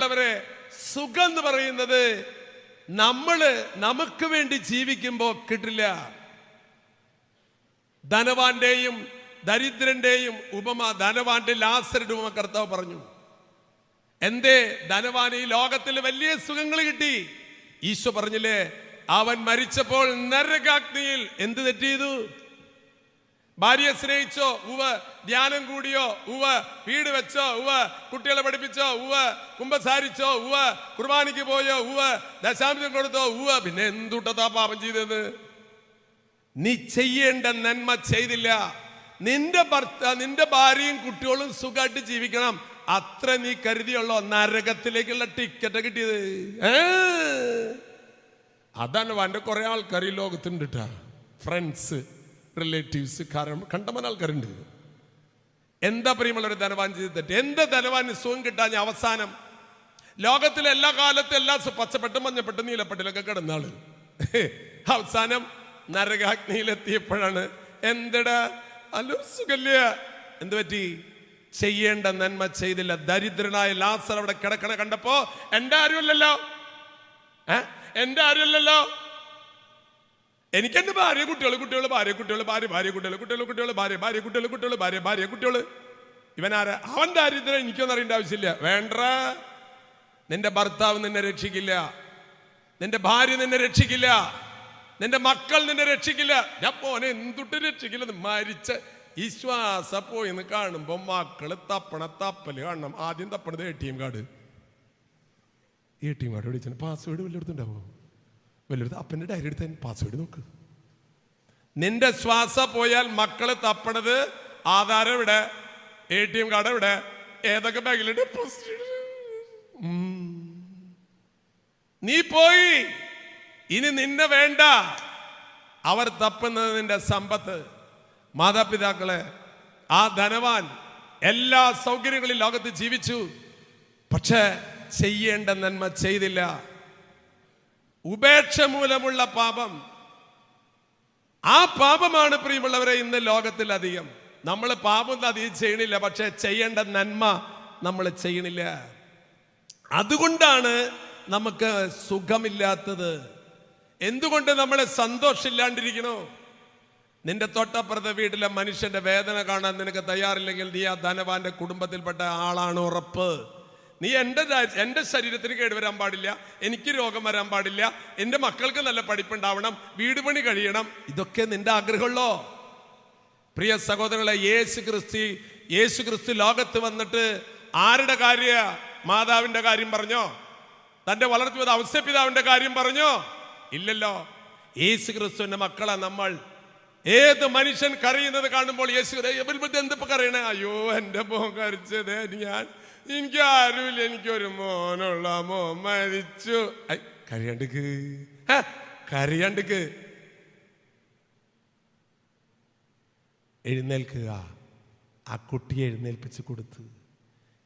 പ്രിയപ്പെട്ടവരെ, സുഖം എന്ന് പറയുന്നത് നമുക്ക് വേണ്ടി ജീവിക്കുമ്പോ കിട്ടില്ല. ധനവാന്റെയും ദരിദ്രന്റെയും ഉപമ, ധനവാന്റെ ലാസറുടെ ഉപമ കർത്താവ് പറഞ്ഞു. എന്തേ ധനവാന് ഈ ലോകത്തിൽ വലിയ സുഖങ്ങൾ കിട്ടി? ഈശോ പറഞ്ഞില്ലേ, അവൻ മരിച്ചപ്പോൾ നരകാഗ്നിയിൽ എന്ത് തെറ്റ് ചെയ്തു? ഭാര്യയെ സ്നേഹിച്ചോ? ധ്യാനം കൂടിയോ? വീട് വെച്ചോ? കുട്ടികളെ പഠിപ്പിച്ചോ? കുമ്പസാരിച്ചോ? കുർബാനയ്ക്ക് പോയോ? ദശാംശം കൊടുത്തോ? പിന്നെ എന്തുട്ടതാ പാപം ചെയ്തെന്ന്? നീ ചെയ്യേണ്ട നന്മ ചെയ്തില്ല. നിന്റെ ഭാര്യയും കുട്ടികളും സുഖമായിട്ട് ജീവിക്കണം, അത്ര നീ കരുതിയുള്ളോ നരകത്തിലേക്കുള്ള ടിക്കറ്റ് കിട്ടിയത്? അതാണ് അവന്റെ കുറെ ആൾക്കാർ ഈ ലോകത്തുണ്ട് കേട്ടാ. ഫ്രണ്ട്സ്, റിലേറ്റീവ്സ്, കണ്ടമൻ ആൾക്കാരുണ്ട്. എന്താ പ്രിയമുള്ളൊരു ധനവാൻ ചെയ്ത് തെറ്റ്? എന്താ ധനവാന് സുഖം കിട്ടാൻ അവസാനം? ലോകത്തിലെ എല്ലാ കാലത്തും എല്ലാ പച്ചപ്പെട്ടും മഞ്ഞപ്പെട്ടും നീലപ്പെട്ടിലൊക്കെ കിടന്നാള് അവസാനം നരകാഗ്നിയിലെത്തിയപ്പോഴാണ് എന്തടാ അല്ലൊരു സുഖല്യ. എന്ത് പറ്റി? ചെയ്യേണ്ട നന്മ ചെയ്തില്ല. ദരിദ്രനായ ലാസർ അവിടെ കിടക്കണ കണ്ടപ്പോ എന്റെ ആരുമല്ലല്ലോ, എനിക്കെന്റെ ഭാര്യ കുട്ടികൾ, ഇവനാരാ? അവൻ ദാരിദ്ര്യം എനിക്കൊന്നും അറിയേണ്ട ആവശ്യമില്ല. വേണ്ട, നിന്റെ ഭർത്താവ് നിന്നെ രക്ഷിക്കില്ല, നിന്റെ ഭാര്യ നിന്നെ രക്ഷിക്കില്ല, നിന്റെ മക്കൾ നിന്നെ രക്ഷിക്കില്ല. ഞാൻ പോനെ എന്തുട്ട് രക്ഷിക്കില്ല? മരിച്ച ഈ ശ്വാസ പോയിന്ന് കാണുമ്പോ മക്കള് തപ്പല് കാണണം. ആദ്യം തപ്പണത് ATM കാർഡ്. ATM കാർഡ് വിളിച്ചാൽ പാസ്വേഡ് വല്ലയിടത്തുണ്ടാവോ? വല്ലയിടത്ത് അപ്പൻ്റെ ഡയറി എടുത്താൽ പാസ്വേഡ് നോക്ക്. നിന്റെ ശ്വാസം പോയാൽ മക്കള് തപ്പണത് ആധാരം എവിടെ, ATM കാർഡ് എവിടെ, ഏതൊക്കെ ബാഗിൽ ഡെപ്പോസിറ്റ്. നീ പോയി, ഇനി നിന്നെ വേണ്ട. അവർ തപ്പുന്നത് നിന്റെ സമ്പത്ത്. മാതാപിതാക്കളെ, ആ ധനവാൻ എല്ലാ സൗകര്യങ്ങളിൽ ലോകത്ത് ജീവിച്ചു, പക്ഷെ ചെയ്യേണ്ട നന്മ ചെയ്തില്ല. ഉപേക്ഷ മൂലമുള്ള പാപം, ആ പാപമാണ് പ്രിയമുള്ളവരെ ഇന്ന് ലോകത്തിൽ അധികം. നമ്മൾ പാപം അധികം ചെയ്യണില്ല, പക്ഷെ ചെയ്യേണ്ട നന്മ നമ്മൾ ചെയ്യണില്ല. അതുകൊണ്ടാണ് നമുക്ക് സുഖമില്ലാത്തത്. എന്തുകൊണ്ട് നമ്മളെ സന്തോഷമില്ലാണ്ടിരിക്കണോ? നിന്റെ തൊട്ടപ്പുറത്തെ വീട്ടിലെ മനുഷ്യന്റെ വേദന കാണാൻ നിനക്ക് തയ്യാറില്ലെങ്കിൽ നീ ആ ധനവാന്റെ കുടുംബത്തിൽപ്പെട്ട ആളാണ് ഉറപ്പ്. നീ എൻ്റെ ശരീരത്തിന് കേടുവരാൻ പാടില്ല, എനിക്ക് രോഗം വരാൻ പാടില്ല, എൻ്റെ മക്കൾക്ക് നല്ല പഠിപ്പുണ്ടാവണം, വീട് പണി കഴിയണം, ഇതൊക്കെ നിന്റെ ആഗ്രഹമുള്ളോ? പ്രിയ സഹോദരങ്ങളെ, യേശു ക്രിസ്തു ലോകത്ത് വന്നിട്ട് ആരുടെ കാര്യ? മാതാവിന്റെ കാര്യം പറഞ്ഞോ? തന്റെ വളർത്തിയത് ഔസേപ്പിതാവിന്റെ കാര്യം പറഞ്ഞോ? ഇല്ലല്ലോ. യേശു ക്രിസ്തുവിന്റെ മക്കളാ നമ്മൾ. ഏത് മനുഷ്യൻ കരയുന്നത് കാണുമ്പോൾ യേശു എന്തിപ്പോ കരയണേ? അയ്യോ എൻ്റെ മോൻ കരച്ചത്, എനിക്ക് ആരുമില്ല, എനിക്കൊരു മോനുള്ള മോൻ മരിച്ചു. കരയാണ്ടിക്ക് എഴുന്നേൽക്കുക. ആ കുട്ടിയെ എഴുന്നേൽപ്പിച്ച് കൊടുത്തു.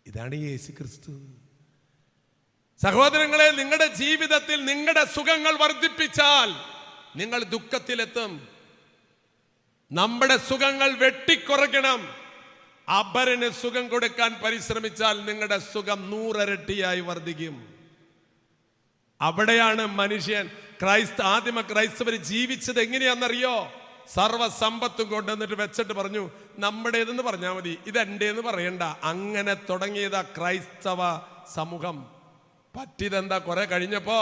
ഇതാണ് യേശു ക്രിസ്തു. സഹോദരങ്ങളെ, നിങ്ങളുടെ ജീവിതത്തിൽ നിങ്ങളുടെ സുഖങ്ങൾ വർദ്ധിപ്പിച്ചാൽ നിങ്ങൾ ദുഃഖത്തിലെത്തും. നമ്മുടെ സുഖങ്ങൾ വെട്ടിക്കുറയ്ക്കണം. അപരന് സുഖം കൊടുക്കാൻ പരിശ്രമിച്ചാൽ നിങ്ങളുടെ സുഖം 100 ഇരട്ടിയായി വർദ്ധിക്കും. അവിടെയാണ് മനുഷ്യൻ ആദിമ ക്രൈസ്തവർ ജീവിച്ചത്. എങ്ങനെയാണെന്നറിയോ? സർവ്വസമ്പത്തും കൊണ്ടുവന്നിട്ട് വെച്ചിട്ട് പറഞ്ഞു നമ്മുടേതെന്ന് പറഞ്ഞാൽ മതി, ഇതെന്റേന്ന് പറയണ്ട. അങ്ങനെ തുടങ്ങിയതാ ക്രൈസ്തവ സമൂഹം. പറ്റിയതെന്താ? കുറെ കഴിഞ്ഞപ്പോ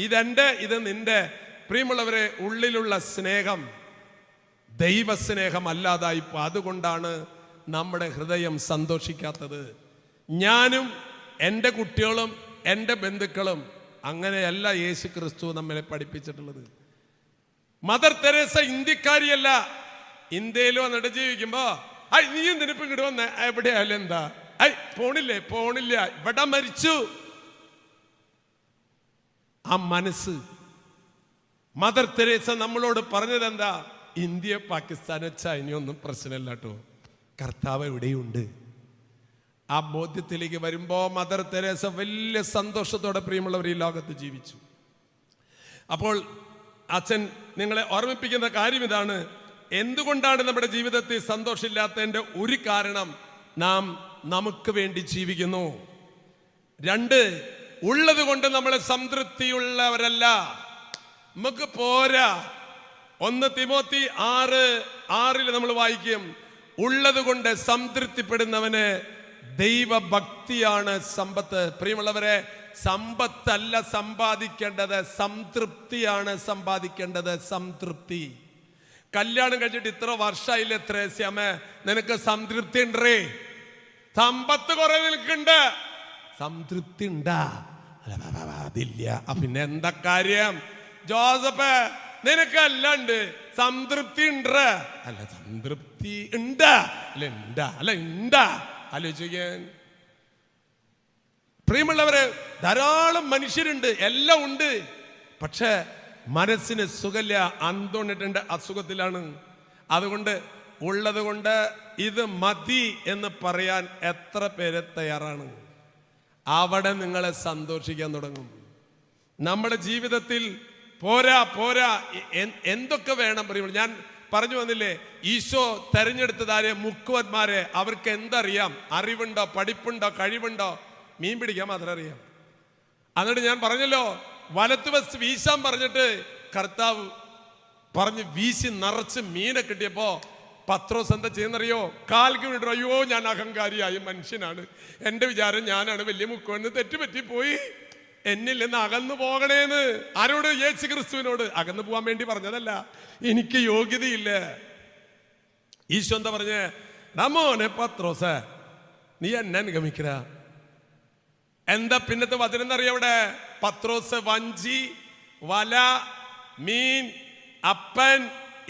ഇതെന്റെ, ഇത് നിന്റെ. പ്രിയമുള്ളവരെ, ഉള്ളിലുള്ള സ്നേഹം ദൈവസ്നേഹം അല്ലാതായിപ്പോ. അതുകൊണ്ടാണ് നമ്മുടെ ഹൃദയം സന്തോഷിക്കാത്തത്. ഞാനും എൻ്റെ കുട്ടികളും എൻ്റെ ബന്ധുക്കളും അങ്ങനെയല്ല യേശു ക്രിസ്തു നമ്മളെ പഠിപ്പിച്ചിട്ടുള്ളത്. മദർ തെരേസ ഇന്ത്യക്കാരിയല്ല. ഇന്ത്യയിൽ വന്നിട്ട് ജീവിക്കുമ്പോ നീ എന്തിനിപ്പോ ഇങ്ങോട്ട് വന്ന? എവിടെയായാലും എന്താ? പോണില്ല, ഇവിടെ മരിച്ചു. ആ മനസ്സ് മദർ തെരേസ നമ്മളോട് പറഞ്ഞത് എന്താ? ഇന്ത്യ, പാകിസ്ഥാനോ ചൈനയോ ഒന്നും പ്രശ്നമില്ല കേട്ടോ, കർത്താവ് എവിടെയുണ്ട്. ആ ബോധ്യത്തിലേക്ക് വരുമ്പോ മദർ തെരേസ വലിയ സന്തോഷത്തോടെ പ്രിയമുള്ളവർ ഈ ലോകത്ത് ജീവിച്ചു. അപ്പോൾ അച്ഛൻ നിങ്ങളെ ഓർമ്മിപ്പിക്കുന്ന കാര്യം ഇതാണ്. എന്തുകൊണ്ടാണ് നമ്മുടെ ജീവിതത്തിൽ സന്തോഷമില്ലാത്തതിൻ്റെ ഒരു കാരണം, നാം നമുക്ക് വേണ്ടി ജീവിക്കുന്നു. 2, ഉള്ളത് കൊണ്ട് നമ്മൾ സംതൃപ്തിയുള്ളവരല്ല. നമുക്ക് പോരാ. 1 തിമോത്തി 6:6 നമ്മൾ വായിക്കും, ഉള്ളത് കൊണ്ട് സംതൃപ്തിപ്പെടുന്നവന് ദൈവഭക്തിയാണ് സമ്പത്ത്. പ്രിയമുള്ളവരെ, സമ്പത്തല്ല സമ്പാദിക്കേണ്ടത്, സംതൃപ്തിയാണ് സമ്പാദിക്കേണ്ടത്. സംതൃപ്തി. കല്യാണം കഴിച്ചിട്ട് ഇത്ര വർഷമായില്ലേ ത്രേസ്യാമ്മേ, നിനക്ക് സംതൃപ്തി ഉണ്ടേ? സമ്പത്ത് കുറെ നിൽക്കുന്നുണ്ട്, സംതൃപ്തി ഉണ്ടാ? അതില്ല. പിന്നെ എന്താ കാര്യം? ജോസഫ്, നിനക്കെല്ലാം ഉണ്ട്, സംതൃപ്തി ഉണ്ട്? അല്ല, സംതൃപ്തി ഉണ്ട്. അല്ല ഉണ്ടാ? ആലോചിക്കാൻ. പ്രിയമുള്ളവരെ, ധാരാളം മനുഷ്യരുണ്ട്, എല്ലാം ഉണ്ട്, പക്ഷെ മനസ്സിന് സുഖമില്ല. അന്തോണിട്ടുണ്ട്, അസുഖത്തിലാണ്. അതുകൊണ്ട് ഉള്ളത് കൊണ്ട് ഇത് മതി എന്ന് പറയാൻ എത്ര പേര് തയ്യാറാണ്? അവിടെ നിങ്ങളെ സന്തോഷിക്കാൻ തുടങ്ങും. നമ്മുടെ ജീവിതത്തിൽ പോരാ പോരാ എന്തൊക്കെ വേണം പറയുമ്പോൾ, ഞാൻ പറഞ്ഞു വന്നില്ലേ, ഈശോ തെരഞ്ഞെടുത്തതാരെ മുക്കുവന്മാരെ. അവർക്ക് എന്തറിയാം? അറിവുണ്ടോ, പഠിപ്പുണ്ടോ, കഴിവുണ്ടോ? മീൻ പിടിക്കാൻ മാത്രം അറിയാം. എന്നിട്ട് ഞാൻ പറഞ്ഞല്ലോ, വലത്ത് വശത്ത് വീശാൻ പറഞ്ഞിട്ട് കർത്താവ് പറഞ്ഞ് വീശി നിറച്ച് മീനെ കിട്ടിയപ്പോ പത്രോസ് എന്താ ചെയ്യുന്നറിയോ? കാൽക്ക് വീണ്ടോ, അയ്യോ ഞാൻ അഹങ്കാരിയായ മനുഷ്യനാണ്, എൻ്റെ വിചാരം ഞാനാണ് വലിയ മുക്കുവെന്ന് തെറ്റുപറ്റിപ്പോയി, എന്നിൽ നിന്ന് അകന്നു പോകണേന്ന്. ആരോട്? യേശു ക്രിസ്തുവിനോട്. അകന്നു പോകാൻ വേണ്ടി പറഞ്ഞതല്ല, എനിക്ക് യോഗ്യതയില്ല. ഈശോ എന്താ പറഞ്ഞേ? റമോനെ പത്രോസ്, നീ എന്നെ അനുഗമിക്കറ. എന്താ പിന്നത്തെ വചനം എന്നറിയാം? അവിടെ പത്രോസ് വഞ്ചി, വല, മീൻ, അപ്പൻ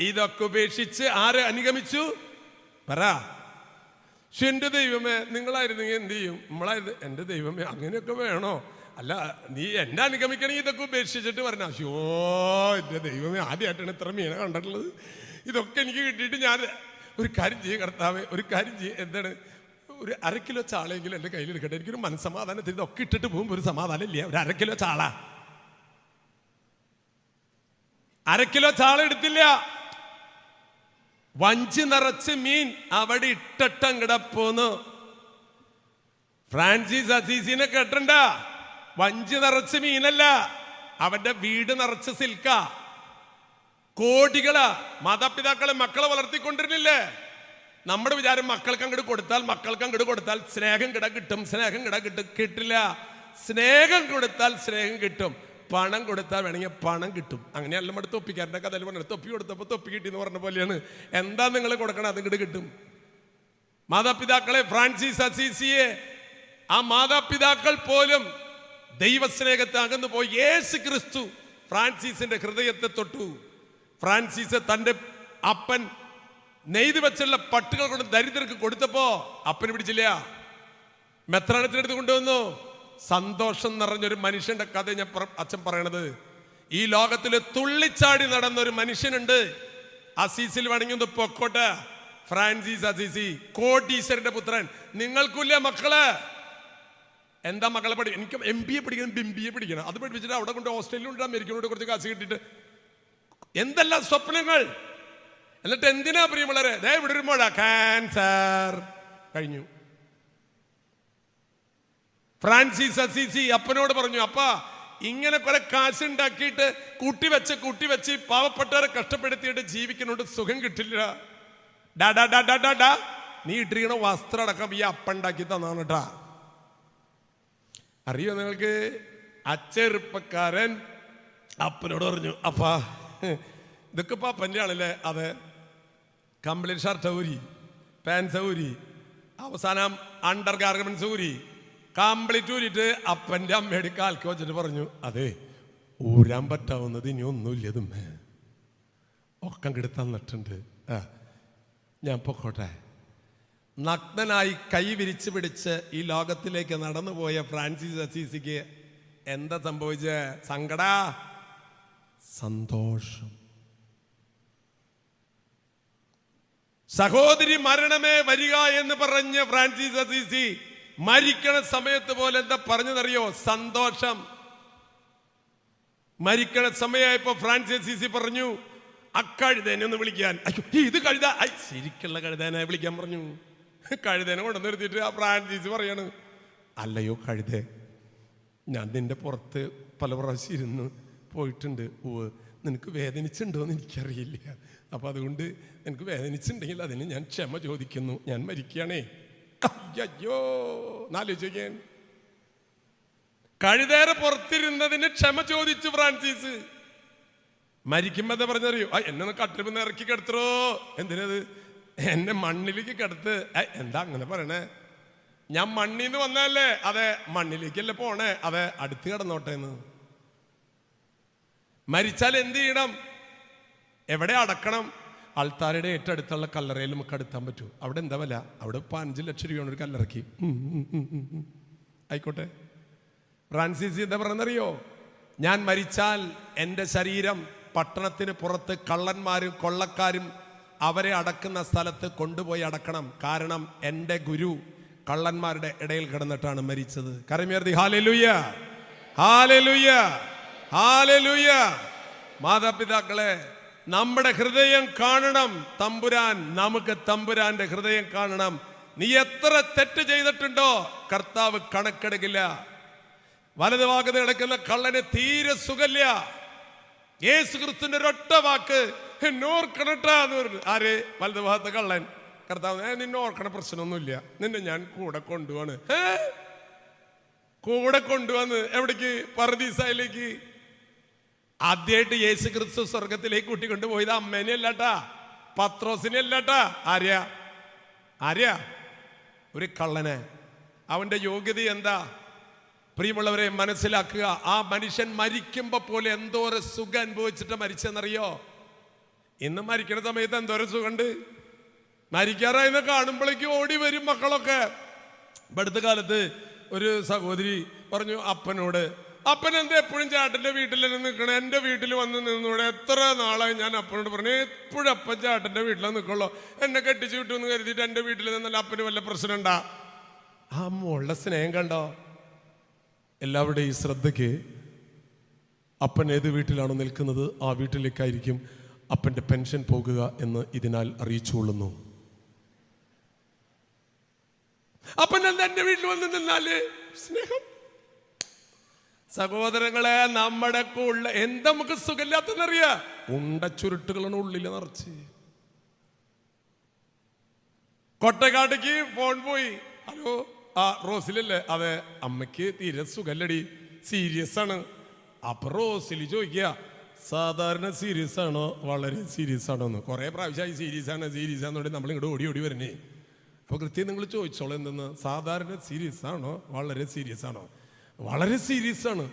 ഇതൊക്കെ ഉപേക്ഷിച്ച് ആര് അനുഗമിച്ചു? പറ. എന്റെ ദൈവമേ, നിങ്ങളായിരുന്നെങ്കിൽ എന്ത് ചെയ്യും? നമ്മളായിരുന്നു. എൻ്റെ ദൈവമേ, അങ്ങനെയൊക്കെ വേണോ? അല്ല, നീ എന്നെ അനുഗമിക്കണമെങ്കിൽ ഇതൊക്കെ ഉപേക്ഷിച്ചിട്ട് പറഞ്ഞ, അയ്യോ എൻ്റെ ദൈവമേ, ആദ്യമായിട്ടാണ് ഇത്ര മീനെ കണ്ടിട്ടുള്ളത്, ഇതൊക്കെ എനിക്ക് കിട്ടിയിട്ട് ഞാൻ ഒരു കാര്യം ചെയ്യും കർത്താവേ, ഒരു കാര്യം ചെയ്യും. എന്താണ്? ഒരു 1/2 കിലോ ചാളയെങ്കിലും എൻ്റെ കയ്യിലെടുക്കട്ടെ, എനിക്കൊരു മനസ്സമാധാനത്തിൽ. ഇതൊക്കെ ഇട്ടിട്ട് പോകുമ്പോൾ ഒരു സമാധാനം ഇല്ല. ഒരു 1/2 കിലോ ചാള, 1/2 കിലോ ചാള എടുത്തില്ല. വഞ്ചി നിറച്ച് മീൻ അവിടെ ഇട്ടങ്ങടപ്പോന്നു. ഫ്രാൻസിസ് അസീസിനെ കേട്ടണ്ട? വഞ്ചി നിറച്ച് മീനല്ല, അവന്റെ വീട് നിറച്ച് സിൽക്ക. കോടികളാ. മാതാപിതാക്കളെ മക്കളെ വളർത്തിക്കൊണ്ടിരുന്നില്ലേ? നമ്മുടെ വിചാരം മക്കൾക്ക് അങ്ങോട്ട് കൊടുത്താൽ സ്നേഹം കിട്ടും. സ്നേഹം കിട്ടില്ല. സ്നേഹം കൊടുത്താൽ സ്നേഹം കിട്ടും, പണം കൊടുത്താൽ വേണമെങ്കിൽ പണം കിട്ടും. അങ്ങനെയല്ല നമ്മുടെ തൊപ്പിക്കാരൻ്റെ കഥയിൽ പറഞ്ഞത്. തൊപ്പി കൊടുത്തപ്പോൾ തൊപ്പി കിട്ടി എന്ന് പറഞ്ഞ പോലെയാണ്. എന്താ നിങ്ങൾ കൊടുക്കണം, അതിങ്ങോട്ട് കിട്ടും. മാതാപിതാക്കളെ, ഫ്രാൻസിസ് അസീസിയെ, ആ മാതാപിതാക്കൾ പോലും ദൈവസ്നേഹത്തെ അകന്നു പോയി. യേശു ക്രിസ്തു ഫ്രാൻസിസിന്റെ ഹൃദയത്തെ തൊട്ടു. ഫ്രാൻസിസ് തൻ്റെ അപ്പൻ നെയ്ത് വെച്ചുള്ള പട്ടുകൾ കൊണ്ട് ദരിദ്രർക്ക് കൊടുത്തപ്പോ അപ്പന് പിടിച്ചില്ല, മെത്രാനത്തിനടുത്ത് കൊണ്ടുവന്നു. സന്തോഷം നിറഞ്ഞൊരു മനുഷ്യന്റെ കഥ ഞാൻ അച്ഛൻ പറയണത്. ഈ ലോകത്തില് തുള്ളിച്ചാടി നടന്നൊരു മനുഷ്യനുണ്ട്. അസീസിൽ വേണമെങ്കിൽ ഒന്ന് പൊക്കോട്ടെ. ഫ്രാൻസിസ് അസീസി, കോടീശ്വരന്റെ പുത്രൻ. നിങ്ങൾക്കില്ല മക്കള്? എന്താ മക്കളെ പഠിക്കണം? എനിക്ക് MBA പഠിക്കണം, BBA പഠിക്കണം. അത് പഠിപ്പിച്ചിട്ട് അവിടെ കൊണ്ട് ഓസ്ട്രേലിയയിലുണ്ട്, അമേരിക്കയിലോട്ട് കുറച്ച് കാശ് കിട്ടിയിട്ട് എന്തെല്ലാം സ്വപ്നങ്ങൾ. എന്നിട്ട് എന്തിനാ പ്രിയമുള്ളവരെ, ഇവിടെ ഒരു മഴ, ക്യാൻസർ കഴിഞ്ഞു. ഫ്രാൻസിസ് അസീസി അപ്പനോട് പറഞ്ഞു, അപ്പാ ഇങ്ങനെ കുറെ കാശുണ്ടാക്കിയിട്ട് കൂട്ടിവെച്ച് പാവപ്പെട്ടവരെ കഷ്ടപ്പെടുത്തിയിട്ട് ജീവിക്കുന്നുണ്ട്, സുഖം കിട്ടില്ല. ഡാ നീ ഇട്ടിരിക്കണ വസ്ത്രം അടക്കം ഈ അപ്പണ്ടാക്കി തന്നാണ് കേട്ടാ. അറിയോ നിങ്ങൾക്ക്? അച്ചെറുപ്പക്കാരൻ അപ്പനോട് പറഞ്ഞു, അപ്പാ ഇതൊക്കെ ഇപ്പൊ അപ്പൻ്റെ ആണല്ലേ? അതെ. കംപ്ലീറ്റ് ഷർട്ട് ഊരി, പാൻസ് ഊരി, അവസാനം അണ്ടർ ഗാർമെന്റ്സ് ഊരി, കംപ്ലീറ്റ് ഊരിയിട്ട് അപ്പൻ്റെ അമ്മയുടെ കാൽക്ക് വെച്ചിട്ട് പറഞ്ഞു, അതെ ഊരാൻ പറ്റാവുന്നത് ഇനി ഒന്നുമില്ല, തുമ്മേ ഒക്കെ അങ്ങോട്ട് തന്നിട്ടുണ്ട്, ഞാൻ പൊക്കോട്ടെ. നഗ്നനായി കൈ വിരിച്ചു പിടിച്ച് ഈ ലോകത്തിലേക്ക് നടന്നുപോയ ഫ്രാൻസിസ് അസീസിക്ക് എന്താ സംഭവിച്ച? സങ്കടാ? സന്തോഷം. സഹോദരി മരണമേ വരിക എന്ന് പറഞ്ഞ ഫ്രാൻസിസ് അസീസി മരിക്കണ സമയത്ത് പോലെ എന്താ പറഞ്ഞതറിയോ? സന്തോഷം. മരിക്കണ സമയമായപ്പോ ഫ്രാൻസിസ് അസീസി പറഞ്ഞു, അക്കഴുതേനെ ഒന്ന് വിളിക്കാൻ. അയ്യോ ഇത് കഴുത, ശരിക്കുള്ള കഴുതേനെ വിളിക്കാൻ പറഞ്ഞു. കഴുതേനെ കൊണ്ടു നിർത്തിയിട്ട് ആ ഫ്രാൻസിസ് പറയാണ്, അല്ലയോ കഴുതേ ഞാൻ നിന്റെ പുറത്ത് പല പ്രാവശ്യം ഇരുന്ന് പോയിട്ടുണ്ട്. നിനക്ക് വേദനിച്ചിട്ടുണ്ടോ എന്ന് എനിക്കറിയില്ല. അപ്പം അതുകൊണ്ട് നിനക്ക് വേദനിച്ചിട്ടുണ്ടെങ്കിൽ അതിന് ഞാൻ ക്ഷമ ചോദിക്കുന്നു. ഞാൻ മരിക്കുകയാണേ. അയ്യോ, നാലോചിക്കാൻ കഴുതേറെ പുറത്തിരുന്നതിന് ക്ഷമ ചോദിച്ചു ഫ്രാൻസിസ്. മരിക്കുമ്പോ എന്താ പറഞ്ഞറിയോ? എന്നെ കട്ടിലിന്ന് ഇറക്കി കിടത്തോ. എന്തിനത്? എന്നെ മണ്ണിലേക്ക് കിടത്ത്. എന്താ അങ്ങനെ പറയണേ? ഞാൻ മണ്ണിന്ന് വന്നല്ലേ? അതെ, മണ്ണിലേക്കല്ലേ പോണേ? അതെ, അടുത്ത് കിടന്നോട്ടെ എന്ന്. മരിച്ചാൽ എന്ത് ചെയ്യണം? എവിടെ അടക്കണം? ആൾത്താരുടെ ഏറ്റവും അടുത്തുള്ള കല്ലറയിൽ നമുക്ക് അടുത്താൻ പറ്റൂ. അവിടെ എന്താ വില? അവിടെ 5 ലക്ഷം രൂപയാണ് ഒരു കല്ലറക്കി. ആയിക്കോട്ടെ. ഫ്രാൻസിസ് എന്താ പറഞ്ഞറിയോ? ഞാൻ മരിച്ചാൽ എൻ്റെ ശരീരം പട്ടണത്തിന് പുറത്ത് കള്ളന്മാരും കൊള്ളക്കാരും അവരെ അടക്കുന്ന സ്ഥലത്ത് കൊണ്ടുപോയി അടക്കണം. കാരണം എൻ്റെ ഗുരു കള്ളന്മാരുടെ ഇടയിൽ കിടന്നിട്ടാണ് മരിച്ചത്. കരമേർത്തി ഹല്ലേലൂയ, ഹല്ലേലൂയ, ഹല്ലേലൂയ. മാതാപിതാക്കളെ, നമ്മുടെ ഹൃദയം കാണണം തമ്പുരാൻ. നമുക്ക് തമ്പുരാന്റെ ഹൃദയം കാണണം. നീ എത്ര തെറ്റ് ചെയ്തിട്ടുണ്ടോ കർത്താവ് കണക്കെടുക്കില്ല. വലതുഭാഗത്ത് കിടക്കുന്ന കള്ളന് തീരെ സുഖമില്ല. യേശു ക്രിസ്തുവിന്റെ ഒരൊറ്റ വാക്ക്, എന്നോർക്കണട്ടാ എന്ന് പറഞ്ഞു. ആര്? വലതുഭാഗത്ത് കള്ളൻ. കർത്താവ്, നിന്നെ ഓർക്കണ പ്രശ്നമൊന്നുമില്ല, നിന്നെ ഞാൻ കൂടെ കൊണ്ടുപോവാണ്. കൂടെ കൊണ്ടുവന്ന് എവിടേക്ക്? പറുദീസയിലേക്ക്. ആദ്യമായിട്ട് യേശു ക്രിസ്തു സ്വർഗത്തിലേക്ക് കൂട്ടിക്കൊണ്ടു പോയത് അമ്മേനെ അല്ലാട്ടാ, പത്രോസിനെ അല്ലാട്ടാ. ആര്യാ? ഒരു കള്ളനെ. അവന്റെ യോഗ്യത എന്താ? പ്രിയമുള്ളവരെ, മനസ്സിലാക്കുക. ആ മനുഷ്യൻ മരിക്കുമ്പോ പോലെ എന്തോരം സുഖം അനുഭവിച്ചിട്ട് മരിച്ചെന്നറിയോ? ഇന്ന് മരിക്കുന്ന സമയത്ത് എന്തോരം സുഖമുണ്ട്. മരിക്കാറായെന്ന് കാണുമ്പോഴേക്കും ഓടി വരും മക്കളൊക്കെ. അടുത്ത കാലത്ത് ഒരു സഹോദരി പറഞ്ഞു അപ്പനോട്, അപ്പൻ എന്താ എപ്പോഴും ചേട്ടന്റെ വീട്ടിൽ തന്നെ നിൽക്കണം? എൻ്റെ വീട്ടിൽ വന്ന് നിന്നൂടെ? എത്ര നാളായി ഞാൻ അപ്പനോട് പറഞ്ഞു, എപ്പോഴും അപ്പൻ ചേട്ടന്റെ വീട്ടിലാണ് നിൽക്കുള്ളൂ. എന്നെ കെട്ടിച്ചു വിട്ടു എന്ന് കരുതിയിട്ട് എൻ്റെ വീട്ടിൽ നിന്നല്ല അപ്പന് വല്ല പ്രശ്നം ഉണ്ടാ? ആ മോളുടെ സ്നേഹം കണ്ടോ? എല്ലാവരുടെയും ശ്രദ്ധയ്ക്ക്, അപ്പൻ ഏത് വീട്ടിലാണോ നിൽക്കുന്നത് ആ വീട്ടിലേക്കായിരിക്കും അപ്പൻ്റെ പെൻഷൻ പോകുക എന്ന് ഇതിനാൽ അറിയിച്ചുകൊള്ളുന്നു. അപ്പൻ എന്താ എൻ്റെ വീട്ടിൽ വന്ന് നിന്നാല് സ്നേഹം. സഹോദരങ്ങളെ, നമ്മുടെ ഉള്ള എന്താ നമുക്ക് സുഖമില്ലാത്തതെന്നറിയാ? ഉണ്ട ചുരുട്ടുകളാണ് ഉള്ളിൽ നിറച്ച്. കൊട്ടക്കാട്ടേക്ക് ഫോൺ പോയി. ഹലോ, റോസിലല്ലേ? അതെ, അമ്മയ്ക്ക് തീരെ സുഖല്ലടി, സീരിയസ് ആണ്. അപ്പൊ റോസിൽ ചോദിക്കുക, സാധാരണ സീരിയസ് ആണോ വളരെ സീരിയസ് ആണോ എന്ന്. കുറെ പ്രാവശ്യമായി സീരിയസ് ആണെന്നോട് നമ്മൾ ഇങ്ങോട്ട് ഓടി വരണേ. അപ്പൊ കൃത്യം നിങ്ങൾ ചോദിച്ചോളൂ, എന്തെന്ന്? സാധാരണ സീരിയസ് ആണോ വളരെ സീരിയസ് ആണോ? വളരെ സീരിയസ് ആണ്.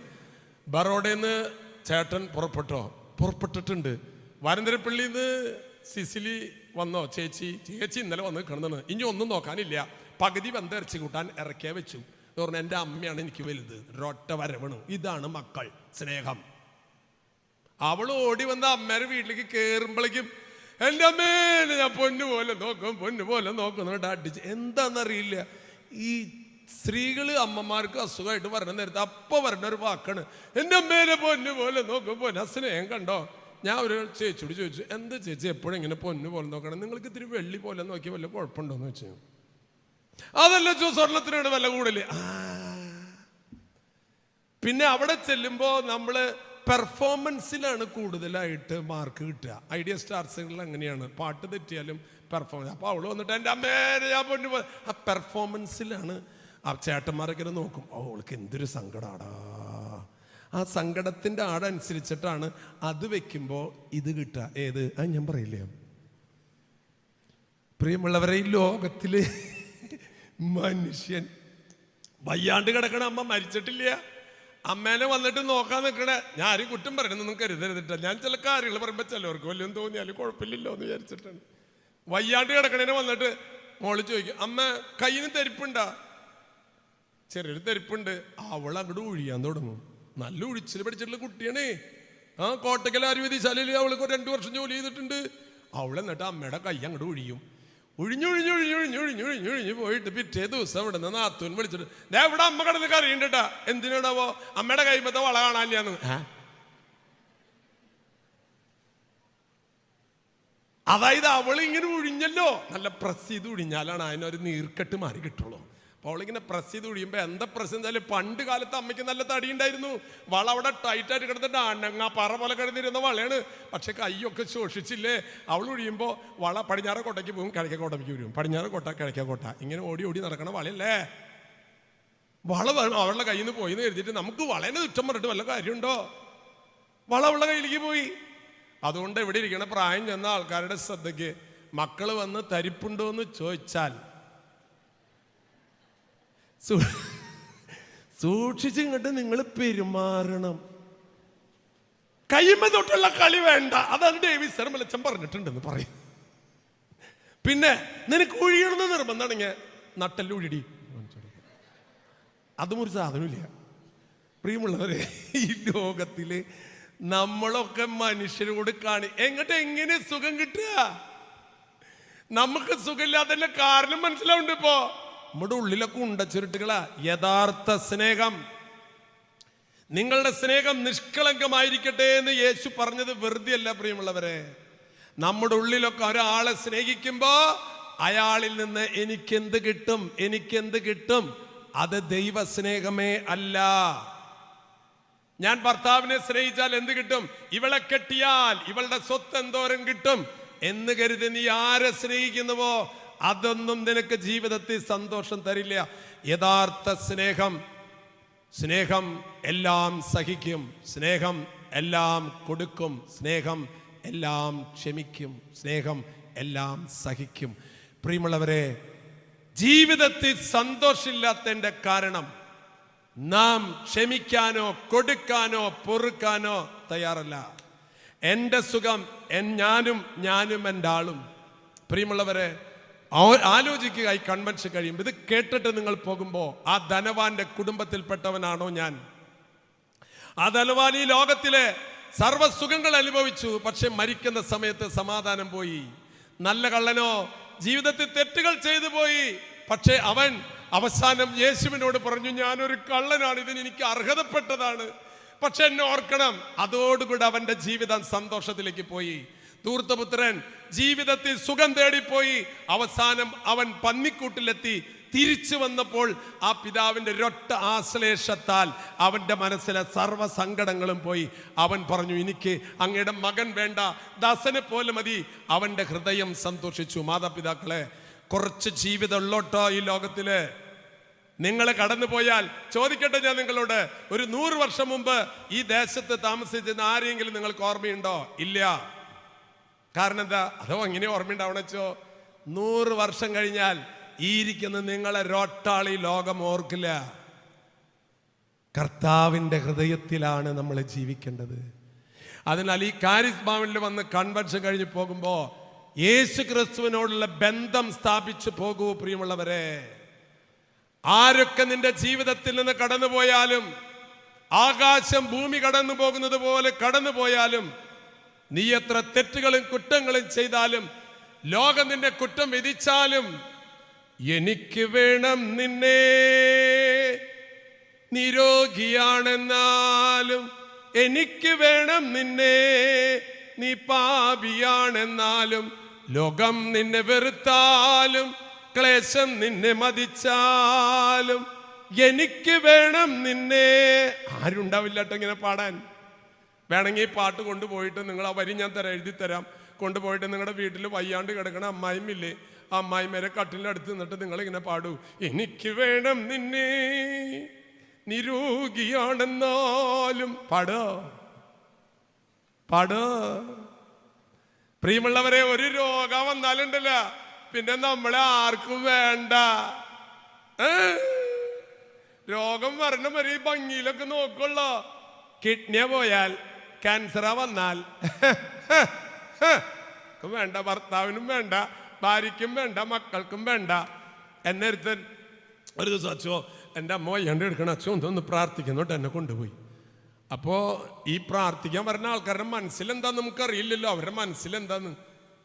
ബറോഡയിൽ ചേട്ടൻ പുറപ്പെട്ടിട്ടുണ്ട്. വാരന്തരപ്പള്ളിയിൽ സിസിലി വന്നോ? ചേച്ചി ഇന്നലെ വന്ന് കിടന്നാണ്. ഇനി ഒന്നും നോക്കാനില്ല, പകുതി വെന്തരച്ച് കൂട്ടാൻ ഇറക്കിയ വെച്ചു. പറഞ്ഞ എൻ്റെ അമ്മയാണ് എനിക്ക് വലുത്, ഒരൊറ്റ വരവണു. ഇതാണ് മക്കൾ സ്നേഹം. അവൾ ഓടി വന്ന അമ്മേരെ വീട്ടിലേക്ക് കയറുമ്പോഴേക്കും എൻ്റെ അമ്മേനെ ഞാൻ പൊന്നുപോലെ നോക്കുന്നുണ്ട് അടിച്ച്. എന്താണെന്നറിയില്ല, ഈ സ്ത്രീകൾ അമ്മമാർക്ക് അസുഖമായിട്ട് വരണ നേരത്തെ അപ്പം വരണ ഒരു വാക്കാണ്, എൻ്റെ അമ്മേനെ പൊന്നുപോലെ നോക്കും. ആ സ്നേഹം കണ്ടോ? ഞാൻ ഒരു ചേച്ചിയോട് ചോദിച്ചു, എന്താ ചേച്ചി എപ്പോഴും ഇങ്ങനെ പൊന്നു പോലെ നോക്കണം? നിങ്ങൾക്ക് ഇത്തിരി വെള്ളി പോലെ നോക്കിയാൽ വല്ല കുഴപ്പമുണ്ടോന്ന് വെച്ചു. അതല്ല സ്വർണത്തിനാണ് വില കൂടുതൽ. പിന്നെ അവിടെ ചെല്ലുമ്പോൾ നമ്മള് പെർഫോമൻസിലാണ് കൂടുതലായിട്ട് മാർക്ക് കിട്ടുക. ഐഡിയ സ്റ്റാർസുകളിൽ അങ്ങനെയാണ്, പാട്ട് തെറ്റിയാലും പെർഫോമൻസ്. അപ്പോൾ അവള് വന്നിട്ട് എൻ്റെ അമ്മേനെ ഞാൻ പൊന്നു പോലെ, ആ പെർഫോമൻസിലാണ്. ആ ചേട്ടന്മാരൊക്കെ നോക്കും, അവൾക്ക് എന്തൊരു സങ്കടാടാ. ആ സങ്കടത്തിൻ്റെ ആടനുസരിച്ചിട്ടാണ് അത് വെക്കുമ്പോൾ ഇത് കിട്ടുക. ഏത്? ഞാൻ പറയില്ലേ, പ്രിയമുള്ളവരെ, ഈ ലോകത്തില് മനുഷ്യൻ വയ്യാണ്ട് കിടക്കണ അമ്മ മരിച്ചിട്ടില്ല, അമ്മേനെ വന്നിട്ട് നോക്കാൻ നിൽക്കണേ. ഞാൻ ആരും കുറ്റം പറയണമെന്നൊന്നും കരുതരുതിട്ട. ഞാൻ ചില കാര്യങ്ങൾ പറയുമ്പോൾ ചിലവർക്ക് വല്ലതും തോന്നിയാലും കുഴപ്പമില്ലല്ലോ എന്ന് വിചാരിച്ചിട്ടാണ്. വയ്യാണ്ട് കിടക്കണേനെ വന്നിട്ട് മോള് ചോദിക്കും, അമ്മ കയ്യിന് തെരിപ്പുണ്ടാ? ചെറിയൊരു തെരിപ്പുണ്ട്. അവൾ അങ്ങോട്ട് ഒഴിയാൻ തുടങ്ങും. നല്ല ഒഴിച്ചിൽ പഠിച്ചിട്ടുള്ള കുട്ടിയാണേ. കോട്ടക്കൽ ആയുർവേദശാലയിൽ അവൾക്ക് 2 വർഷം ജോലി ചെയ്തിട്ടുണ്ട്. അവൾ എന്നിട്ട് അമ്മയുടെ കൈ അങ്ങോട്ട് ഒഴിയും. ഒഴിഞ്ഞു പോയിട്ട് പിറ്റേ ദിവസം ഇവിടെ നിന്ന് നാത്തൂൻ വിളിച്ചിട്ട്, ഇവിടെ അമ്മ കിടന്ന് കറിയുണ്ടട്ടാ. എന്തിനാണാവോ? അമ്മയുടെ കൈമത്തെ വള കാണാനില്ലാന്ന്. അതായത് അവൾ ഇങ്ങനെ ഒഴിഞ്ഞല്ലോ, നല്ല പ്രസ് ചെയ്ത് ഒഴിഞ്ഞാലാണ് അതിനൊരു നീർക്കെട്ട് മാറി കിട്ടുള്ളൂ. അവളിങ്ങനെ പ്രസ് ചെയ്ത് ഒഴിയുമ്പോൾ എന്താ പ്രസ് വെച്ചാൽ പണ്ട് കാലത്ത് അമ്മയ്ക്ക് നല്ല തടി ഉണ്ടായിരുന്നു. വള അവിടെ ടൈറ്റായിട്ട് കിടന്നിട്ട് അനങ്ങ പറ പോലെ കിടന്നിരുന്ന വളയാണ്. പക്ഷെ കൈയൊക്കെ ശോഷിച്ചില്ലേ. അവൾ ഒഴിയുമ്പോൾ വള പടിഞ്ഞാറ കോട്ടയ്ക്ക് പോകും, കിഴക്കേ കോട്ടയ്ക്ക് വരും, പടിഞ്ഞാറ കോട്ട കിഴക്കേ കോട്ട, ഇങ്ങനെ ഓടി ഓടി നടക്കണ വളയല്ലേ. വള അവളുടെ കയ്യിൽ നിന്ന് പോയി എന്ന് കരുതിയിട്ട് നമുക്ക് വളേനെ കുറ്റം പറഞ്ഞിട്ട് വല്ല കാര്യമുണ്ടോ? വള അവളുടെ കയ്യിലേക്ക് പോയി. അതുകൊണ്ട് ഇവിടെ ഇരിക്കണ പ്രായം ചെന്ന ആൾക്കാരുടെ ശ്രദ്ധയ്ക്ക്, മക്കൾ വന്ന് തരിപ്പുണ്ടോ എന്ന് ചോദിച്ചാൽ സൂക്ഷിച്ചിങ്ങോട്ട് നിങ്ങൾ പെരുമാറണം. കൈമ തൊട്ടുള്ള കളി വേണ്ട. അതാണ് ഡേവിഡ് സർമലച്ചൻ പറഞ്ഞിട്ടുണ്ടെന്ന് പറയും. പിന്നെ നിനക്ക് ഒഴിയണമെന്ന് നിർബന്ധമാണെങ്കിൽ നട്ടല്ലൊഴിടി, അതും ഒരു സാധനമില്ല. പ്രിയമുള്ളവരെ, ഈ ലോകത്തില് നമ്മളൊക്കെ മനുഷ്യരോട് എങ്ങനെ സുഖം കിട്ടുക? നമുക്ക് സുഖമില്ലാത്തതിന്റെ കാരണം മനസ്സിലാവുണ്ട്. ഇപ്പോ നമ്മുടെ ഉള്ളിലൊക്കെ ഉണ്ടച്ചുരുട്ടുകളാ. യഥാർത്ഥ സ്നേഹം, നിങ്ങളുടെ സ്നേഹം നിഷ്കളങ്കമായിരിക്കട്ടെ എന്ന് യേശു പറഞ്ഞത് വെറുതെ അല്ല പ്രിയമുള്ളവരെ. നമ്മുടെ ഉള്ളിലൊക്കെ ഒരാളെ സ്നേഹിക്കുമ്പോ അയാളിൽ നിന്ന് എനിക്കെന്ത് കിട്ടും, എനിക്കെന്ത് കിട്ടും, അത് ദൈവസ്നേഹമേ അല്ല. ഞാൻ ഭർത്താവിനെ സ്നേഹിച്ചാൽ എന്ത് കിട്ടും, ഇവളെ കെട്ടിയാൽ ഇവളുടെ സ്വത്ത് എന്തോരം കിട്ടും എന്ന് കരുതി നീ ആരെ സ്നേഹിക്കുന്നുവോ അതൊന്നും നിനക്ക് ജീവിതത്തിൽ സന്തോഷം തരില്ല. യഥാർത്ഥ സ്നേഹം, സ്നേഹം എല്ലാം സഹിക്കും, സ്നേഹം എല്ലാം കൊടുക്കും, സ്നേഹം എല്ലാം ക്ഷമിക്കും, സ്നേഹം എല്ലാം സഹിക്കും. പ്രിയമുള്ളവരെ, ജീവിതത്തിൽ സന്തോഷമില്ലാത്തതിന്റെ കാരണം നാം ക്ഷമിക്കാനോ കൊടുക്കാനോ പൊറുക്കാനോ തയ്യാറല്ല. എൻ്റെ സുഖം ഞാനും എൻ്റെ ആളും. പ്രിയമുള്ളവരെ, ആലോചിക്കുക. ഈ കൺവെൻഷൻ കഴിയുമ്പോൾ ഇത് കേട്ടിട്ട് നിങ്ങൾ പോകുമ്പോൾ ആ ധനവാന്റെ കുടുംബത്തിൽപ്പെട്ടവനാണോ ഞാൻ? ആ ധനവാൻ ഈ ലോകത്തിലെ സർവ്വസുഖങ്ങൾ അനുഭവിച്ചു, പക്ഷെ മരിക്കുന്ന സമയത്ത് സമാധാനം പോയി. നല്ല കള്ളനോ ജീവിതത്തിൽ തെറ്റുകൾ ചെയ്തു പോയി, പക്ഷെ അവൻ അവസാനം യേശുവിനോട് പറഞ്ഞു, ഞാനൊരു കള്ളനാണ്, ഇതിന് എനിക്ക് അർഹതപ്പെട്ടതാണ്, പക്ഷെ എന്നെ ഓർക്കണം. അതോടുകൂടി അവന്റെ ജീവിതം സന്തോഷത്തിലേക്ക് പോയി. ധൂർത്തപുത്രൻ ജീവിതത്തിൽ സുഖം തേടിപ്പോയി, അവസാനം അവൻ പന്നിക്കൂട്ടിലെത്തി. തിരിച്ചു വന്നപ്പോൾ ആ പിതാവിന്റെ ഒരൊറ്റ ആശ്ലേഷത്താൽ അവന്റെ മനസ്സിലെ സർവ്വ സങ്കടങ്ങളും പോയി. അവൻ പറഞ്ഞു, എനിക്ക് അങ്ങയുടെ മകൻ വേണ്ട, ദാസനെ പോലെ മതി. അവന്റെ ഹൃദയം സന്തോഷിച്ചു. മാതാപിതാക്കളെ, കുറച്ച് ജീവിതം ഉള്ളോട്ടോ ഈ ലോകത്തില്. നിങ്ങൾ കടന്നു പോയാൽ, ചോദിക്കട്ടെ ഞാൻ നിങ്ങളോട്, ഒരു 100 വർഷം മുമ്പ് ഈ ദേശത്ത് താമസിച്ചിരുന്ന ആരെങ്കിലും നിങ്ങൾക്ക് ഓർമ്മയുണ്ടോ? ഇല്ല. കാരണം എന്താ? അതോ എങ്ങനെ ഓർമ്മയുണ്ടാവണച്ചോ? 100 വർഷം കഴിഞ്ഞാൽ ഈ ഇരിക്കുന്ന നിങ്ങളെ ഒരൊട്ടാളി ലോകം ഓർക്കില്ല. കർത്താവിന്റെ ഹൃദയത്തിലാണ് നമ്മൾ ജീവിക്കേണ്ടത്. അതിനാൽ ഈ കാരിസ്മാവിൽ വന്ന് കൺവെൻഷൻ കഴിഞ്ഞ് പോകുമ്പോ യേശു ക്രിസ്തുവിനോടുള്ള ബന്ധം സ്ഥാപിച്ചു പോകൂ. പ്രിയമുള്ളവരെ, ആരൊക്കെ നിന്റെ ജീവിതത്തിൽ നിന്ന് കടന്നുപോയാലും, ആകാശം ഭൂമി കടന്നു പോകുന്നത് പോലെ കടന്നു പോയാലും, നീ എത്ര തെറ്റുകളും കുറ്റങ്ങളും ചെയ്താലും, ലോകം നിന്നെ കുറ്റം വിധിച്ചാലും, എനിക്ക് വേണം നിന്നെ, നിരോഗിയാണെന്നാലും എനിക്ക് വേണം നിന്നെ, നീ പാപിയാണെന്നാലും, ലോകം നിന്നെ വെറുത്താലും, ക്ലേശം നിന്നെ മതിച്ചാലും, എനിക്ക് വേണം നിന്നെ. ആരുണ്ടാവില്ല കേട്ടോ ഇങ്ങനെ പാടാൻ. വേണമെങ്കിൽ പാട്ട് കൊണ്ടുപോയിട്ട് നിങ്ങൾ ആ വരി ഞാൻ എഴുതി തരാം. കൊണ്ടുപോയിട്ട് നിങ്ങളുടെ വീട്ടിൽ വയ്യാണ്ട് കിടക്കണ അമ്മായിമില്ലേ, ആ അമ്മായിമാരെ കട്ടിലിനടുത്ത് നിന്നിട്ട് നിങ്ങളിങ്ങനെ പാടൂ, എനിക്ക് വേണം നിന്നെ, നിരോഗിയാണെന്നാലും. പാടോ. പ്രിയമുള്ളവരെ, ഒരു രോഗം വന്നാലുണ്ടല്ല പിന്നെ നമ്മളെ ആർക്കും വേണ്ട. രോഗം വരണം വരെ ഈ ഭംഗിയിലൊക്കെ നോക്കുള്ളോ. കിഡ്നിയ പോയാൽ, ക്യാൻസറാ വന്നാൽ വേണ്ട, ഭർത്താവിനും വേണ്ട, ഭാര്യയ്ക്കും വേണ്ട, മക്കൾക്കും വേണ്ട. എന്നെ ഒരുത്തൻ ഒരു ദിവസം, അച്ഛോ എൻ്റെ അമ്മ വയ്യാണ്ട് എടുക്കണം, അച്ഛൻ ഒന്ന് പ്രാർത്ഥിക്കുന്നോട്ട് എന്നെ കൊണ്ടുപോയി. അപ്പോൾ ഈ പ്രാർത്ഥിക്കാൻ പറഞ്ഞ ആൾക്കാരുടെ മനസ്സിലെന്താന്ന് നമുക്കറിയില്ലല്ലോ, അവരുടെ മനസ്സിലെന്താന്ന്.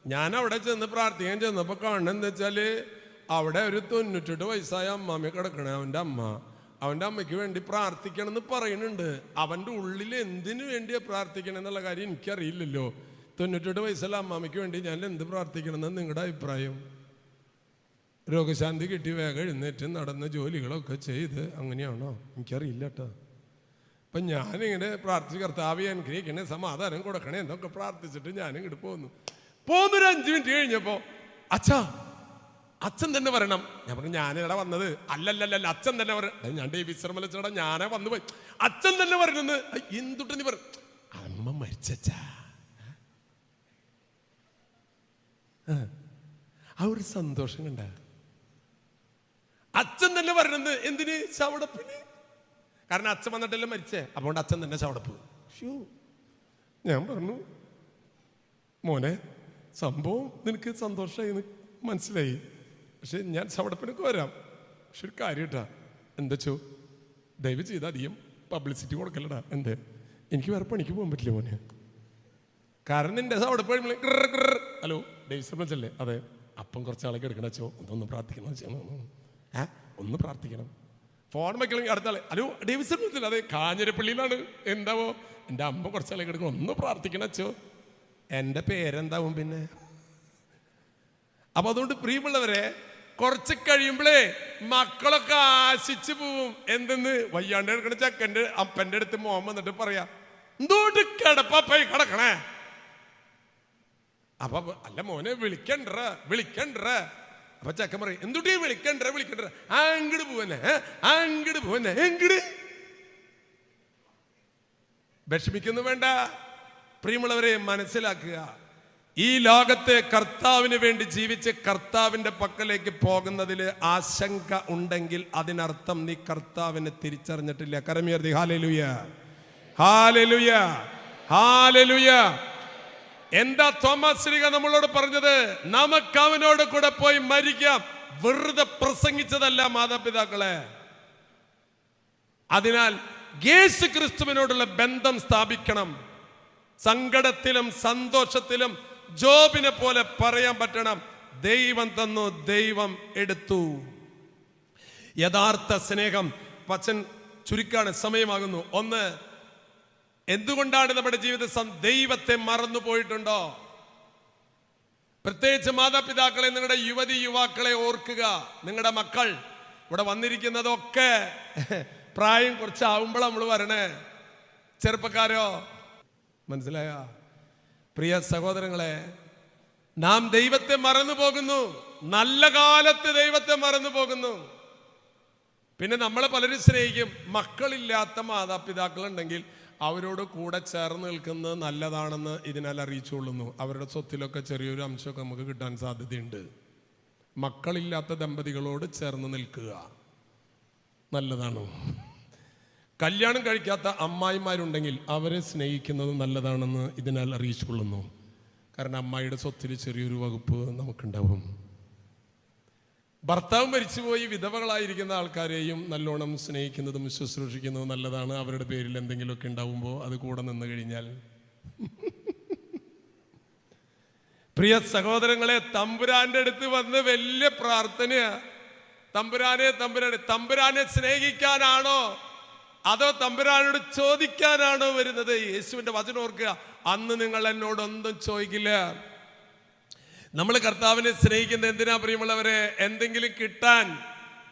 ഞാൻ അവിടെ ചെന്ന് പ്രാർത്ഥിക്കാൻ ചെന്നപ്പോൾ കാണുന്നത് എന്താ വെച്ചാൽ, അവിടെ ഒരു 98 വയസ്സായ അമ്മാമ്മ കിടക്കണേ. അവൻ്റെ അമ്മയ്ക്ക് വേണ്ടി പ്രാർത്ഥിക്കണം എന്ന് പറയുന്നുണ്ട്. അവൻ്റെ ഉള്ളിൽ എന്തിനു വേണ്ടിയാണ് പ്രാർത്ഥിക്കണം എന്നുള്ള കാര്യം എനിക്കറിയില്ലല്ലോ. 98 വയസ്സുള്ള അമ്മാമ്മയ്ക്ക് വേണ്ടി ഞാൻ എന്ത് പ്രാർത്ഥിക്കണം എന്ന് നിങ്ങളുടെ അഭിപ്രായം? രോഗശാന്തി കിട്ടി വേഗം എഴുന്നേറ്റ് നടന്ന ജോലികളൊക്കെ ചെയ്ത്. അങ്ങനെയാണോ എനിക്കറിയില്ല കേട്ടോ. അപ്പം ഞാനിങ്ങനെ പ്രാർത്ഥിച്ച് കർത്താവെ അനുഗ്രഹിക്കണേ, സമാധാനം കൊടുക്കണേ എന്നൊക്കെ പ്രാർത്ഥിച്ചിട്ട് ഞാനിങ്ങോട്ട് പോന്നൊരു 5 മിനിറ്റ് കഴിഞ്ഞപ്പോൾ അച്ഛൻ തന്നെ വരണം. ഞാൻ പറഞ്ഞു ഞാനിവിടെ വന്നത് അല്ലല്ലല്ല, അച്ഛൻ തന്നെ വരണം. ഞാൻ ഡേവിഡ് ശർമ്മ ഞാനേ വന്നു പോയി. അച്ഛൻ തന്നെ വരണമെന്ന് എന്തുട്ട് നീ പറഞ്ഞു? അമ്മ മരിച്ചാ. ആ ഒരു സന്തോഷം കണ്ട. അച്ഛൻ തന്നെ വരണമെന്ന്. എന്തിന്? ശവടപ്പിന്. കാരണം അച്ഛൻ വന്നിട്ടല്ലേ മരിച്ചേ, അതുകൊണ്ട് അച്ഛൻ തന്നെ ശവടപ്പ്. ഞാൻ പറഞ്ഞു മോനെ സംഭവം നിനക്ക് സന്തോഷമായി മനസ്സിലായി, പക്ഷെ ഞാൻ ശവടപ്പിനൊക്കെ വരാം. പക്ഷെ ഒരു കാര്യം കേട്ടാ, എന്താച്ചോ ദയവ് ചെയ്ത് അധികം പബ്ലിസിറ്റി കൊടുക്കല്ലടാ. എന്തേ എനിക്ക് വേറെ പണിക്ക് പോകാൻ പറ്റില്ല മോനെ. കാരണം നിന്റെ ശവടപ്പ് ഹലോ ഡേവിഡ് ശർമ്മച്ചല്ലേ? അതെ. അപ്പം കുറച്ചാളൊക്കെ എടുക്കണം അച്ചോ, ഒന്ന് പ്രാർത്ഥിക്കണം. ഒന്ന് പ്രാർത്ഥിക്കണം. ഫോൺ വയ്ക്കണമെങ്കിൽ അടുത്ത ആളെ ഹലോ ഡേവിഡ് ശർമ്മച്ചല്ലേ? അതെ കാഞ്ഞിരപ്പള്ളിയിലാണ്. എന്താവോ എൻ്റെ അമ്മ കുറച്ചാളൊക്കെ എടുക്കണം, ഒന്ന് പ്രാർത്ഥിക്കണം അച്ചോ. എൻ്റെ പേരെന്താവും പിന്നെ? അപ്പൊ അതുകൊണ്ട് പ്രിയമുള്ളവരെ, കുറച്ച് കഴിയുമ്പോഴേ മക്കളൊക്കെ ആശിച്ചു പോവും. എന്തെന്ന്? വയ്യാണ്ട് എടുക്കണ ചക്കൻ്റെ അപ്പൻ്റെ അടുത്ത് മോൻ വന്നിട്ട് പറയാ എന്തോട്ട് കിടപ്പായി കിടക്കണേ. അപ്പൊ അല്ല മോനെ വിളിക്കണ്ട. അപ്പൊ ചക്കൻ പറയും എന്തുട്ടി വിളിക്കണ്ട. അങ്ങട് പോവന്നെ എങ്കിട് വിഷമിക്കുന്നു വേണ്ട. പ്രിയമുള്ളവരെ മനസ്സിലാക്കുക, ഈ ലോകത്തെ കർത്താവിന് വേണ്ടി ജീവിച്ച് കർത്താവിന്റെ പക്കലേക്ക് പോകുന്നതിൽ ആശങ്ക ഉണ്ടെങ്കിൽ അതിനർത്ഥം നീ കർത്താവിനെ തിരിച്ചറിഞ്ഞിട്ടില്ല. കരമുയർത്തി ഹല്ലേലൂയ, ഹല്ലേലൂയ, ഹല്ലേലൂയ. എന്താ തോമസ് ശ്ലീഹ നമ്മളോട് പറഞ്ഞത്? നമുക്ക് അവനോട് കൂടെ പോയി മരിക്കാം. വെറുതെ പ്രസംഗിച്ചതല്ല മാതാപിതാക്കളെ. അതിനാൽ യേശു ക്രിസ്തുവിനോടുള്ള ബന്ധം സ്ഥാപിക്കണം. സങ്കടത്തിലും സന്തോഷത്തിലും ജോബിനെ പോലെ പറയാൻ പറ്റണം, ദൈവം തന്നു, ദൈവം എടുത്തു. യഥാർത്ഥ സ്നേഹം പച്ചൻ ചുരുക്കാണ്, സമയമാകുന്നു. ഒന്ന്, എന്തുകൊണ്ടാണ് നമ്മുടെ ജീവിതം ദൈവത്തെ മറന്നു പോയിട്ടുണ്ടോ? പ്രത്യേകിച്ച് മാതാപിതാക്കളെ, നിങ്ങളുടെ യുവതി യുവാക്കളെ ഓർക്കുക. നിങ്ങളുടെ മക്കൾ ഇവിടെ വന്നിരിക്കുന്നതൊക്കെ പ്രായം കുറച്ചാവുമ്പോൾ നമ്മൾ വരണേ. ചെറുപ്പക്കാരോ, മനസ്സിലായ? പ്രിയ സഹോദരങ്ങളെ, നാം ദൈവത്തെ മറന്നു പോകുന്നു. നല്ല കാലത്ത് ദൈവത്തെ മറന്നു പോകുന്നു. പിന്നെ നമ്മളെ പലരും സ്നേഹിക്കും. മക്കളില്ലാത്ത മാതാപിതാക്കളുണ്ടെങ്കിൽ അവരോട് കൂടെ ചേർന്ന് നിൽക്കുന്നത് നല്ലതാണെന്ന് ഇതിനാൽ അറിയിച്ചുകൊള്ളുന്നു. അവരുടെ സ്വത്തിലൊക്കെ ചെറിയൊരു അംശമൊക്കെ നമുക്ക് കിട്ടാൻ സാധ്യതയുണ്ട്. മക്കളില്ലാത്ത ദമ്പതികളോട് ചേർന്ന് നിൽക്കുക നല്ലതാണ്. കല്യാണം കഴിക്കാത്ത അമ്മായിമാരുണ്ടെങ്കിൽ അവരെ സ്നേഹിക്കുന്നത് നല്ലതാണെന്ന് ഇതിനാൽ അറിയിച്ചുകൊള്ളുന്നു. കാരണം അമ്മായിയുടെ സ്വത്തിൽ ചെറിയൊരു വകുപ്പ് നമുക്കുണ്ടാവും. ഭർത്താവ് മരിച്ചുപോയി വിധവകളായിരിക്കുന്ന ആൾക്കാരെയും നല്ലോണം സ്നേഹിക്കുന്നതും ശുശ്രൂഷിക്കുന്നതും നല്ലതാണ്. അവരുടെ പേരിൽ എന്തെങ്കിലുമൊക്കെ ഉണ്ടാവുമ്പോൾ അത് കൂടെ നിന്ന് കഴിഞ്ഞാൽ. പ്രിയ സഹോദരങ്ങളെ, തമ്പുരാന്റെ അടുത്ത് വന്ന് വലിയ പ്രാർത്ഥനയാ. തമ്പുരാനെ സ്നേഹിക്കാനാണോ അതോ തമ്പുരാനോട് ചോദിക്കാനാണോ വരുന്നത്? യേശുവിന്റെ വചനം ഓർക്കുക, അന്ന് നിങ്ങൾ എന്നോടൊന്നും ചോദിക്കില്ല. നമ്മൾ കർത്താവിനെ സ്നേഹിക്കുന്നത് എന്തിനാ പ്രിയമുള്ളവരെ? എന്തെങ്കിലും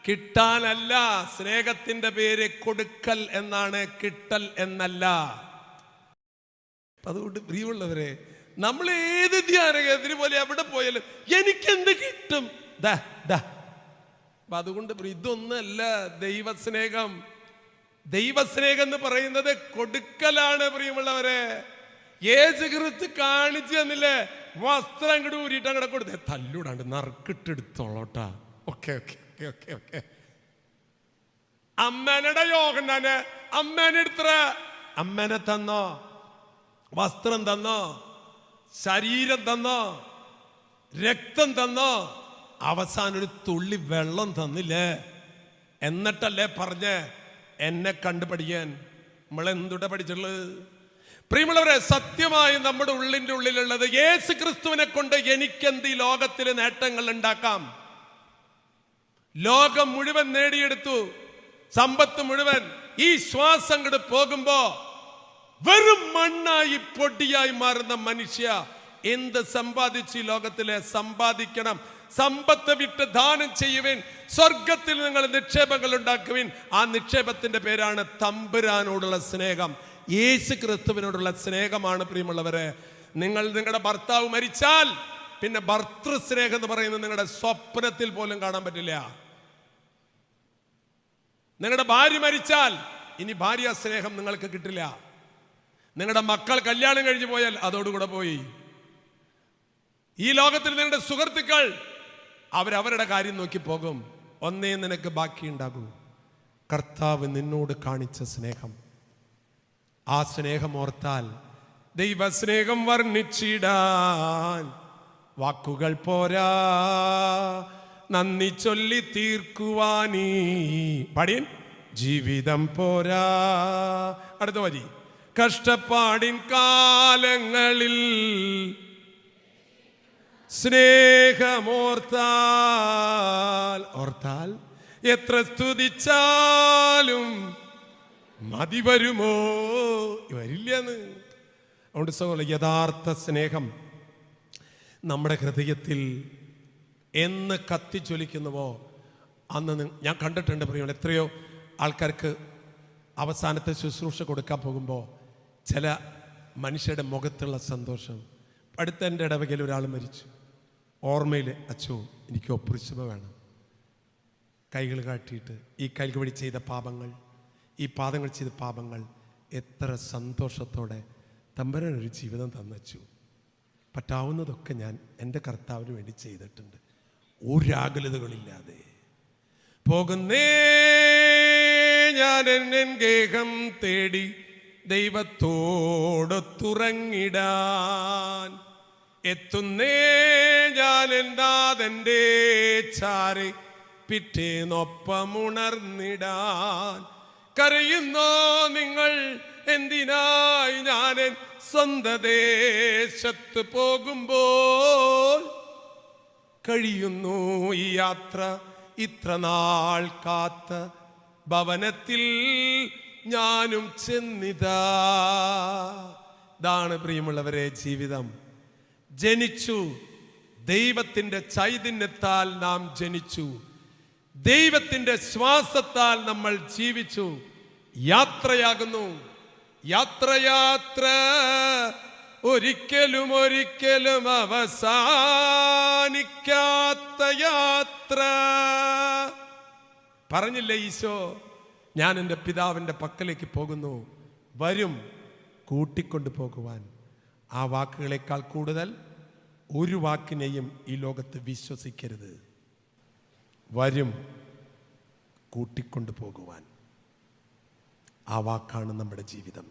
കിട്ടാനല്ല. സ്നേഹത്തിന്റെ പേര് കൊടുക്കൽ എന്നാണ്, കിട്ടൽ എന്നല്ല. അതുകൊണ്ട് പ്രിയമുള്ളവരെ, നമ്മൾ ഏത് ധ്യാനകേന്ദ്രം പോലെ എവിടെ പോയാലും എനിക്കെന്ത് കിട്ടും? അതുകൊണ്ട് ഇതൊന്നല്ല ദൈവസ്നേഹം. ദൈവസ്നേഹം എന്ന് പറയുന്നത് കൊടുക്കലാണ് പ്രിയമുള്ളവരെ. യേശു ക്രിസ്തു കാണിച്ചു തന്നില്ലേ? വസ്ത്രം അങ്ങോട്ട് ഊരിയിട്ട് അങ്ങോട്ട് കൊടുത്തേ, തല്ലൂടാണ്ട് നറുക്കിട്ടെടുത്തോളോട്ടാ. Okay okay okay okay okay. അമ്മേനയുടെ യോഹന്നാന് അമ്മേനെ എടുത്ത അമ്മേനെ തന്നോ, വസ്ത്രം തന്നോ, ശരീരം തന്നോ, രക്തം തന്നോ, അവസാനം ഒരു തുള്ളി വെള്ളം തന്നില്ലേ? എന്നിട്ടല്ലേ പറഞ്ഞ് എന്നെ കണ്ടുപഠിക്കാൻ. നമ്മളെന്തുട്ടാ പഠിച്ചിട്ടുള്ളത്? പ്രിയമുള്ളവരെ, സത്യമായി നമ്മുടെ ഉള്ളിൻ്റെ ഉള്ളിലുള്ളത് യേശു ക്രിസ്തുവിനെ കൊണ്ട് എനിക്കെന്ത് ഈ ലോകത്തിൽ നേട്ടങ്ങൾ ഉണ്ടാക്കാം. ലോകം മുഴുവൻ നേടിയെടുത്തു, സമ്പത്ത് മുഴുവൻ. ഈ ശ്വാസം കൂടെ പോകുമ്പോ വെറും മണ്ണായി പൊടിയായി മാറുന്ന മനുഷ്യ എന്ത് സമ്പാദിച്ചു? ലോകത്തിലെ സമ്പാദിക്കണം. സമ്പത്ത് വിട്ട് ദാനം ചെയ്യുവിൻ, സ്വർഗത്തിൽ നിങ്ങൾ നിക്ഷേപങ്ങൾ ഉണ്ടാക്കുവിൻ. ആ നിക്ഷേപത്തിന്റെ പേരാണ് തമ്പുരാനോടുള്ള സ്നേഹം, യേശു ക്രിസ്തുവിനോടുള്ള സ്നേഹമാണ്. പ്രിയമുള്ളവരെ, നിങ്ങളുടെ ഭർത്താവ് മരിച്ചാൽ പിന്നെ ഭർതൃ സ്നേഹം എന്ന് പറയുന്നത് നിങ്ങളുടെ സ്വപ്നത്തിൽ പോലും കാണാൻ പറ്റില്ല. നിങ്ങളുടെ ഭാര്യ മരിച്ചാൽ ഇനി ഭാര്യ സ്നേഹം നിങ്ങൾക്ക് കിട്ടില്ല. നിങ്ങളുടെ മക്കൾ കല്യാണം കഴിഞ്ഞു പോയാൽ അതോടുകൂടെ പോയി. ഈ ലോകത്തിൽ നിങ്ങളുടെ സുഹൃത്തുക്കൾ അവരവരുടെ കാര്യം നോക്കി പോകും. ഒന്നേ നിനക്ക് ബാക്കിയുണ്ടാകൂ, കർത്താവ് നിന്നോട് കാണിച്ച സ്നേഹം. ആ സ്നേഹം ഓർത്താൽ ദൈവസ്നേഹം വർണ്ണിച്ചിടാൻ വാക്കുകൾ പോരാ, നന്ദി ചൊല്ലി തീർക്കുവാനീ പടിയൻ ജീവിതം പോരാ. അടുത്ത വരി, കഷ്ടപ്പാടിൻ കാലങ്ങളിൽ സ്നേഹമോർത്താൽ എത്ര സ്തുതിച്ചാലും മതി വരുമോ? വരില്ലെന്ന്. അതുകൊണ്ട് സഹോദരൻ, യഥാർത്ഥ സ്നേഹം നമ്മുടെ ഹൃദയത്തിൽ എന്ന് കത്തിജ്വലിക്കുന്നുവോ അന്ന് ഞാൻ കണ്ടിട്ടുണ്ട്. പ്രിയമുള്ള എത്രയോ ആൾക്കാർക്ക് അവസാനത്തെ ശുശ്രൂഷ കൊടുക്കാൻ പോകുമ്പോൾ ചില മനുഷ്യരുടെ മുഖത്തുള്ള സന്തോഷം. അടുത്ത എൻ്റെ ഇടവകയിൽ ഒരാൾ മരിച്ചു. ഓർമ്മയിൽ, അച്ചോ എനിക്ക് ഒപ്പുരിശുമ വേണം. കൈകൾ കാട്ടിയിട്ട് ഈ കൈകൾ വഴി ചെയ്ത പാപങ്ങൾ, ഈ പാദങ്ങൾ ചെയ്ത പാപങ്ങൾ എത്ര സന്തോഷത്തോടെ തമ്പുരാനൊരു ജീവിതം തന്നച്ചു. പറ്റാവുന്നതൊക്കെ ഞാൻ എൻ്റെ കർത്താവിന് വേണ്ടി ചെയ്തിട്ടുണ്ട്, ഒരാകുലതകളില്ലാതെ. പോകുന്നേ ഞാൻ എൻ ഗേഹം തേടി ദൈവത്തോടൊത്തുറങ്ങിടാൻ, എത്തുന്നേ ഞാൻ എന്താതെൻ്റെ ചാരെ പിറ്റേന്നൊപ്പമുണർന്നിടാൻ. കരയുന്നോ നിങ്ങൾ എന്തിനായി ഞാൻ സ്വന്ത ദേശത്ത് പോകുമ്പോൾ? കഴിയുന്നു ഈ യാത്ര ഇത്ര നാൾ കാത്ത ഭവനത്തിൽ ഞാനും ചെന്നിതാ. ഇതാണ് പ്രിയമുള്ളവരെ ജീവിതം. ജനിച്ചു, ദൈവത്തിൻ്റെ ചൈതന്യത്താൽ നാം ജനിച്ചു, ദൈവത്തിൻ്റെ ശ്വാസത്താൽ നമ്മൾ ജീവിച്ചു. യാത്രയാകുന്നു, യാത്ര ഒരിക്കലും അവസാനിക്കാത്ത യാത്ര. പറഞ്ഞില്ലേ ഈശോ, ഞാൻ എൻ്റെ പിതാവിൻ്റെ പക്കലേക്ക് പോകുന്നു, വരും കൂട്ടിക്കൊണ്ടു പോകുവാൻ. ആ വാക്കുകളേക്കാൾ കൂടുതൽ ഒരു വാക്കിനെയും ഈ ലോകത്ത് വിശ്വസിക്കരുത്. വരും കൂട്ടിക്കൊണ്ടു പോകുവാൻ. ആ വാക്കാണ് നമ്മുടെ ജീവിതം.